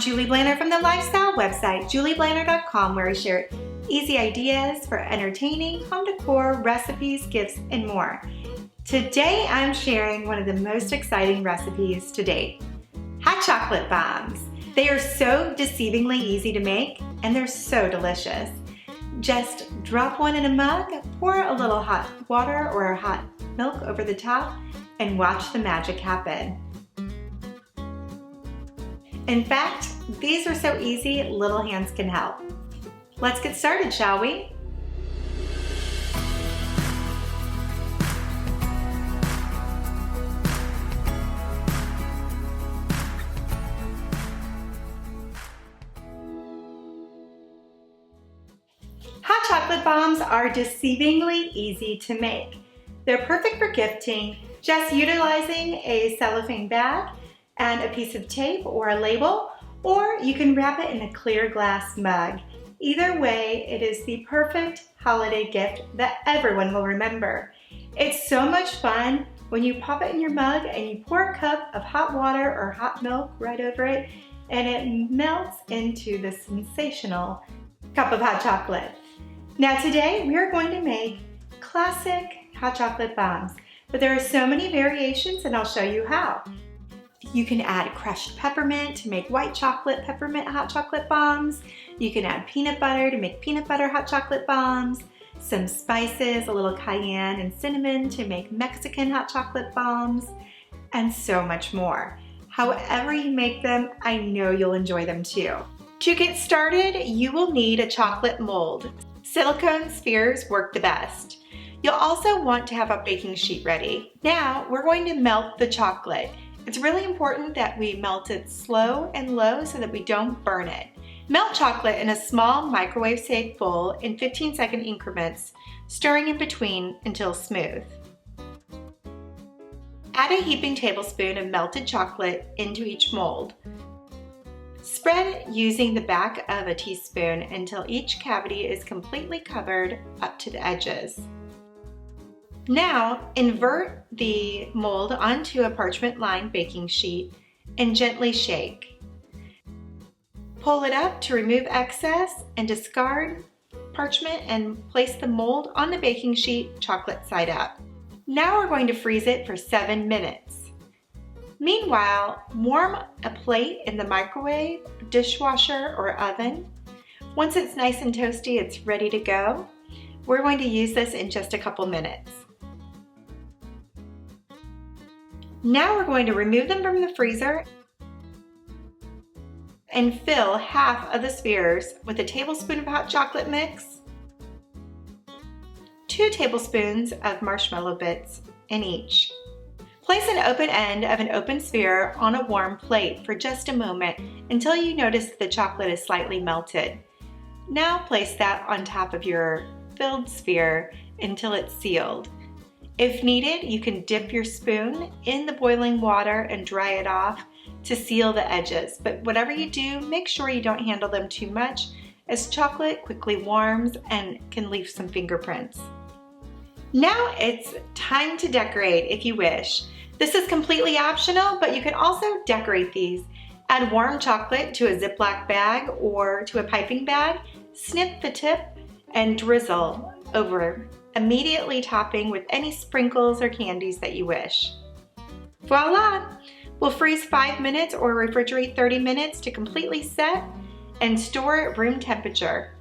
Julie Blanner from the lifestyle website, julieblanner.com, where I share easy ideas for entertaining, home decor, recipes, gifts, and more. Today, I'm sharing one of the most exciting recipes to date, hot chocolate bombs. They are so deceivingly easy to make, and they're so delicious. Just drop one in a mug, pour a little hot water or hot milk over the top, and watch the magic happen. In fact, these are so easy, little hands can help. Let's get started, shall we? Hot chocolate bombs are deceivingly easy to make. They're perfect for gifting, just utilizing a cellophane bag and a piece of tape or a label, or you can wrap it in a clear glass mug. Either way, it is the perfect holiday gift that everyone will remember. It's so much fun when you pop it in your mug and you pour a cup of hot water or hot milk right over it, and it melts into the sensational cup of hot chocolate. Now today, we are going to make classic hot chocolate bombs, but there are so many variations and I'll show you how. You can add crushed peppermint to make white chocolate peppermint hot chocolate bombs. You can add peanut butter to make peanut butter hot chocolate bombs. Some spices, a little cayenne and cinnamon to make Mexican hot chocolate bombs, and so much more. However you make them, I know you'll enjoy them too. To get started, you will need a chocolate mold. Silicone spheres work the best. You'll also want to have a baking sheet ready. Now, we're going to melt the chocolate. It's really important that we melt it slow and low so that we don't burn it. Melt chocolate in a small microwave-safe bowl in 15-second increments, stirring in between until smooth. Add a heaping tablespoon of melted chocolate into each mold. Spread using the back of a teaspoon until each cavity is completely covered up to the edges. Now, invert the mold onto a parchment-lined baking sheet and gently shake. Pull it up to remove excess and discard parchment and place the mold on the baking sheet chocolate side up. Now we're going to freeze it for 7 minutes. Meanwhile, warm a plate in the microwave, dishwasher, or oven. Once it's nice and toasty, it's ready to go. We're going to use this in just a couple minutes. Now we're going to remove them from the freezer and fill half of the spheres with a tablespoon of hot chocolate mix, 2 tablespoons of marshmallow bits in each. Place an open end of an open sphere on a warm plate for just a moment until you notice the chocolate is slightly melted. Now place that on top of your filled sphere until it's sealed. If needed, you can dip your spoon in the boiling water and dry it off to seal the edges. But whatever you do, make sure you don't handle them too much, as chocolate quickly warms and can leave some fingerprints. Now it's time to decorate if you wish. This is completely optional, but you can also decorate these. Add warm chocolate to a Ziploc bag or to a piping bag, snip the tip, and drizzle over, immediately topping with any sprinkles or candies that you wish. Voila! We'll freeze 5 minutes or refrigerate 30 minutes to completely set and store at room temperature.